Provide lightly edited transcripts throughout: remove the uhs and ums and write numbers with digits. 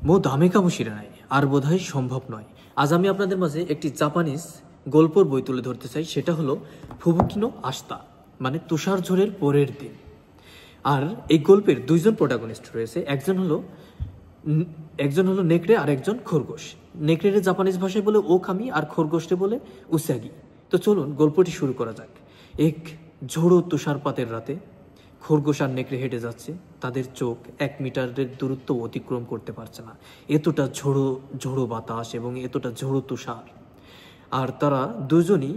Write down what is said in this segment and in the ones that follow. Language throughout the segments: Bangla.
মো দামে কামুশিরা নাই আর বোধহয় সম্ভব নয়। আজ আমি আপনাদের মাঝে একটি জাপানিজ গল্পর বই তুলে ধরতে চাই, সেটা হলো ফুবুকিনো আস্তা, মানে তুষার ঝড়ের পরের দিন। আর এই গল্পের দুইজন প্রোটাগনিস্ট রয়েছে, একজন হলো নেকড়ে আর একজন খরগোশ। নেকড়েরে জাপানিজ ভাষায় বলে ওকামি আর খরগোশে বলে উসাগি। তো চলুন গল্পটি শুরু করা যাক। এক ঝোড়ো তুষারপাতের রাতে খরগোশ আর নেকড়ে হেঁটে যাচ্ছে। তাদের চোখ 1 মিটারের দূরত্ব অতিক্রম করতে পারছে না, এতটা ঝোড়ো ঝোড়ো বাতাস এবং এতটা ঝোড়ো তুষার। আর তারা দুজনই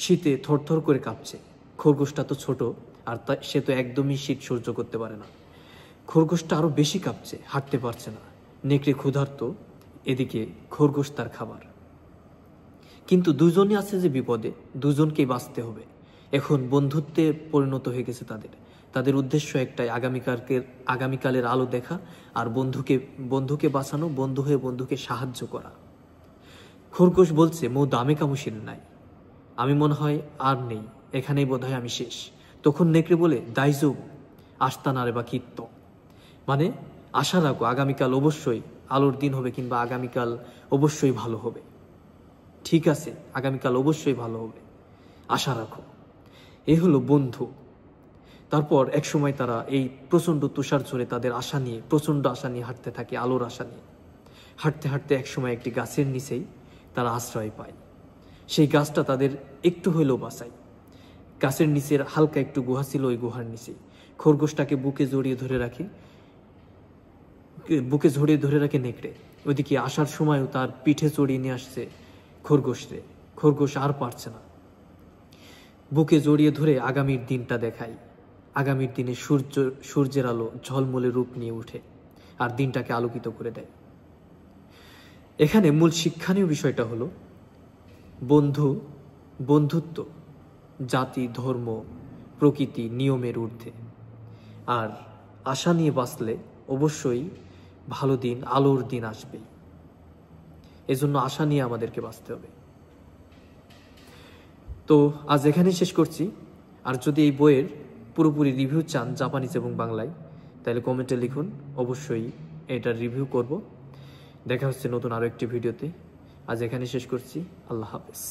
শীতে থরথর করে কাঁপছে। খরগোশটা তো ছোট, আর সে তো একদমই শীত সহ্য করতে পারে না। খরগোশটা আরও বেশি কাঁপছে, হাঁটতে পারছে না। নেকড়ে ক্ষুধার্ত, এদিকে খরগোশ তার খাবার। কিন্তু দুজনই আছে যে বিপদে, দুজনকেই বাঁচতে হবে। এখন বন্ধুত্বে পরিণত হয়ে গেছে তাদের উদ্দেশ্য একটাই, আগামীকালের আলো দেখা আর বন্ধুকে বাঁচানো, বন্ধু হয়ে বন্ধুকে সাহায্য করা। খরগোশ বলছে, মো দামে কামুশিল নাই, আমি মনে হয় আর নেই, এখানেই বোধহয় আমি শেষ। তখন নেকড়ে বলে, দাইজুব আস্তানারে বা কিত্ত, মানে আশা রাখো, আগামীকাল অবশ্যই আলোর দিন হবে, কিংবা আগামীকাল অবশ্যই ভালো হবে। ঠিক আছে, আগামীকাল অবশ্যই ভালো হবে, আশা রাখো। এই হলো বন্ধু। তারপর এক সময় তারা এই প্রচণ্ড তুষার ঝরে তাদের প্রচণ্ড আশা নিয়ে হাঁটতে থাকে, আলোর আশা নিয়ে। হাঁটতে হাঁটতে এক সময় একটি গাছের নিচেই তারা আশ্রয় পায়। সেই গাছটা তাদের একটু হইলেও বাঁচায়। গাছের নিচের হালকা একটু গুহা ছিল, ওই গুহার নিচেই খরগোশটাকে বুকে জড়িয়ে ধরে রাখে নেকড়ে। ওইদিকে আসার সময়ও তার পিঠে চড়িয়ে নিয়ে আসছে খরগোশরে। খরগোশ আর পারছে না, বুকে জড়িয়ে ধরে আগামীর দিনটা দেখায়। আগামীর দিনে সূর্যের আলো ঝলমলে রূপ নিয়ে উঠে আর দিনটাকে আলোকিত করে দেয়। এখানে মূল শিক্ষণীয় বিষয়টা হলো বন্ধুত্ব জাতি, ধর্ম, প্রকৃতি, নিয়মের ঊর্ধ্বে। আর আশা নিয়ে বাঁচলে অবশ্যই ভালো দিন, আলোর দিন আসবেই। এজন্য আশা নিয়ে আমাদেরকে বাঁচতে হবে। তো আজ এখানেই শেষ করছি। আর যদি এই বইয়ের পুরোপুরি রিভিউ চান জাপানিজ এবং বাংলায়, তাহলে কমেন্টে লিখুন, অবশ্যই এটার রিভিউ করব। দেখা হচ্ছে নতুন আরও একটি ভিডিওতে। আজ এখানেই শেষ করছি। আল্লাহ হাফেজ।